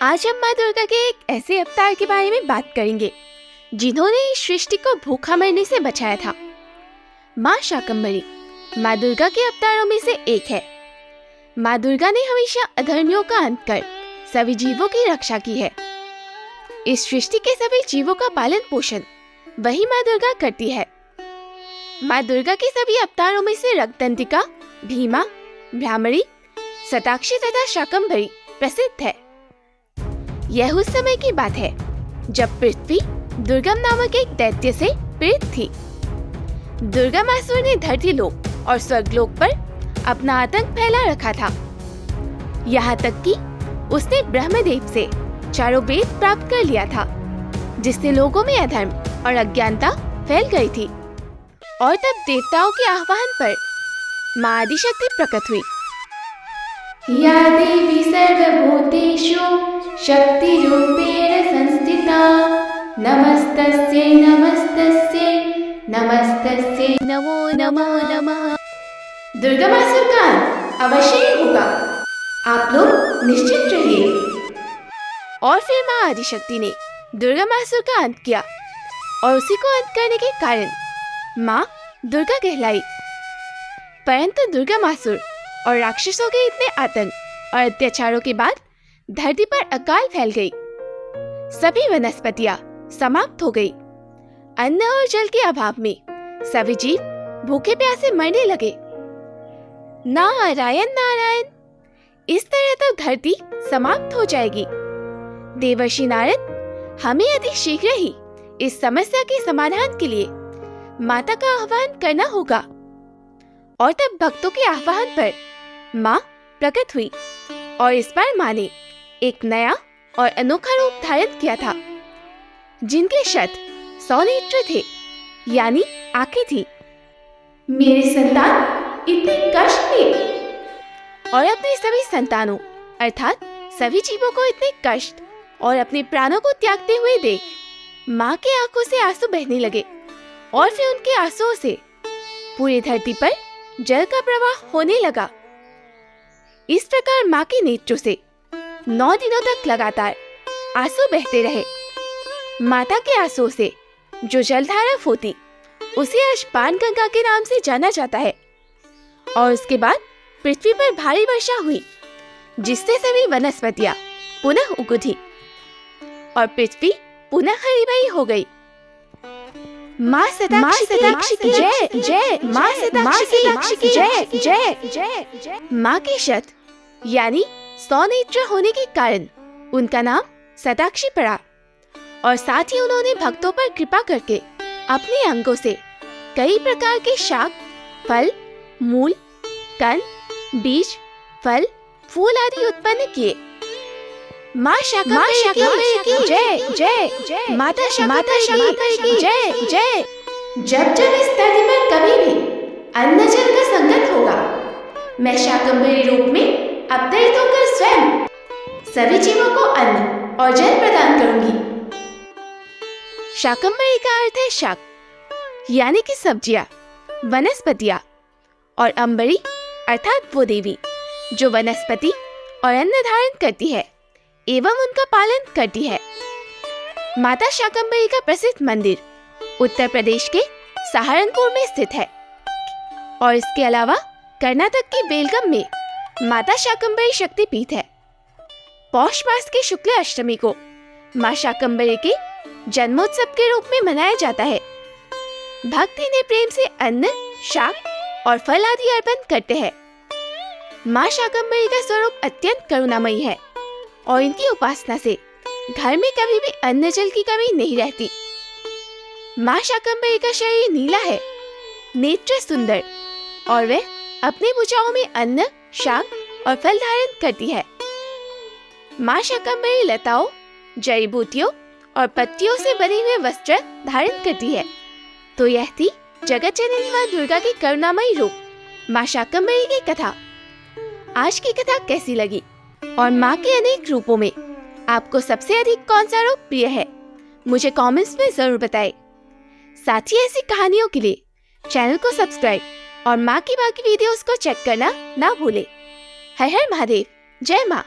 आज हम माँ दुर्गा के एक ऐसे अवतार के बारे में बात करेंगे जिन्होंने इस सृष्टि को भूखा मरने से बचाया था। माँ शाकंभरी माँ दुर्गा के अवतारों में से एक है। माँ दुर्गा ने हमेशा अधर्मियों का अंत कर सभी जीवों की रक्षा की है। इस सृष्टि के सभी जीवों का पालन पोषण वही माँ दुर्गा करती है। माँ दुर्गा के सभी अवतारों में से रक्तदंतिका, भीमा, भ्रामरी, शताक्षी तथा शाकंभरी प्रसिद्ध है। यह उस समय की बात है जब पृथ्वी दुर्गम नामक एक दैत्य से पीड़ित थी। दुर्गमासुर ने धरती लोक और स्वर्गलोक पर अपना आतंक फैला रखा था। यहाँ तक कि उसने ब्रह्मदेव से चारों वेद प्राप्त कर लिया था, जिससे लोगों में अधर्म और अज्ञानता फैल गई थी। और तब देवताओं के आह्वान पर माँ आदिशक्ति प्रकट हुई। या देवी सर्वभूतेषु शक्तिरूपेण संस्थिता नमस्तस्यै नमस्तस्यै नमस्तस्यै नमो नमः। दुर्गमासुर का अंत अवश्य ही होगा, आप लोग निश्चित रहिए। और फिर माँ आदिशक्ति ने दुर्गमासुर का अंत किया और उसी को अंत करने के कारण माँ दुर्गा कहलाई। परंतु दुर्गमासुर और राक्षसों के इतने आतंक और अत्याचारों के बाद धरती पर अकाल फैल गई। सभी वनस्पतियां समाप्त हो गई। अन्न और जल के अभाव में सभी जीव भूखे प्यासे मरने लगे। नारायण नारायण। इस तरह तो धरती समाप्त हो जाएगी। देवर्षि नारद, हमें अति शीघ्र ही इस समस्या के समाधान के लिए माता का आह्वान करना होगा। और तब भक्तों के आह्वान पर माँ प्रकट हुई और इस बार माँ ने एक नया और अनोखा रूप धारण किया था, जिनके शत 100 नेत्र थे, यानी आंखें थी। मेरे संतान इतने कष्ट में और अपने सभी संतानों अर्थात सभी जीवों को इतने कष्ट और अपने प्राणों को त्यागते हुए देख माँ के आंखों से आंसू बहने लगे। और फिर उनके आंसुओं से पूरी धरती पर जल का प्रवाह होने लगा। इस प्रकार माँ के नेत्रों से 9 दिनों तक लगातार आंसू बहते रहे। माता के आंसुओं से जो जलधारा होती उसे अश्पान गंगा के नाम से जाना जाता है। और उसके बाद पृथ्वी पर भारी वर्षा हुई, जिससे सभी वनस्पतियां पुनः उगी और पृथ्वी पुनः हरी भरी हो गई। माँ शताक्षी की जय जय। माँ शताक्षी की जय जय जय जय। माँ के शत यानी 100 नेत्र होने के कारण उनका नाम शताक्षी पड़ा। और साथ ही उन्होंने भक्तों पर कृपा करके अपने अंगों से कई प्रकार के शाक, फल, मूल, कंद, बीज, फल, फूल आदि उत्पन्न किए। माँ शाकंभरी की जय जय जय। माता शाकंभरी की जय जय। जब जब इस धरती पर कभी भी अन्न जल का संकट होगा, मैं शाकंभरी रूप में अवतरित होकर स्वयं सभी जीवों को अन्न और जल प्रदान करूंगी। शाकंभरी का अर्थ है शाक यानी कि सब्जियां, वनस्पतियां, और अंबरी अर्थात वो देवी जो वनस्पति और अन्न धारण करती है एवं उनका पालन करती है। माता शाकंभरी का प्रसिद्ध मंदिर उत्तर प्रदेश के सहारनपुर में स्थित है। और इसके अलावा कर्नाटक के बेलगम में माता शाकंभरी शक्तिपीठ है। पौष मास के शुक्ल अष्टमी को माँ शाकंभरी के जन्मोत्सव के रूप में मनाया जाता है। भक्त इन्हें प्रेम से अन्न, शाक और फल आदि अर्पण करते हैं। माँ शाकंभरी का स्वरूप अत्यंत करुणामयी है और इनकी उपासना से घर में कभी भी अन्न जल की कमी नहीं रहती। माँ शाकंभरी का शरीर नीला है, नेत्र सुंदर, और वह अपनी भुजाओं में अन्न, शाक और फल धारण करती है। माँ शाकंभरी लताओं, जड़ी बूटियों और पत्तियों से बने हुए वस्त्र धारण करती है। तो यह थी जगत जननी माँ दुर्गा की करुणामयी रूप माँ शाकंभरी की कथा। आज की कथा कैसी लगी और माँ के अनेक रूपों में आपको सबसे अधिक कौन सा रूप प्रिय है, मुझे कमेंट्स में जरूर बताएं। साथ ही ऐसी कहानियों के लिए चैनल को सब्सक्राइब और माँ की बाकी वीडियोस को चेक करना ना भूलें। हर हर महादेव, जय माँ।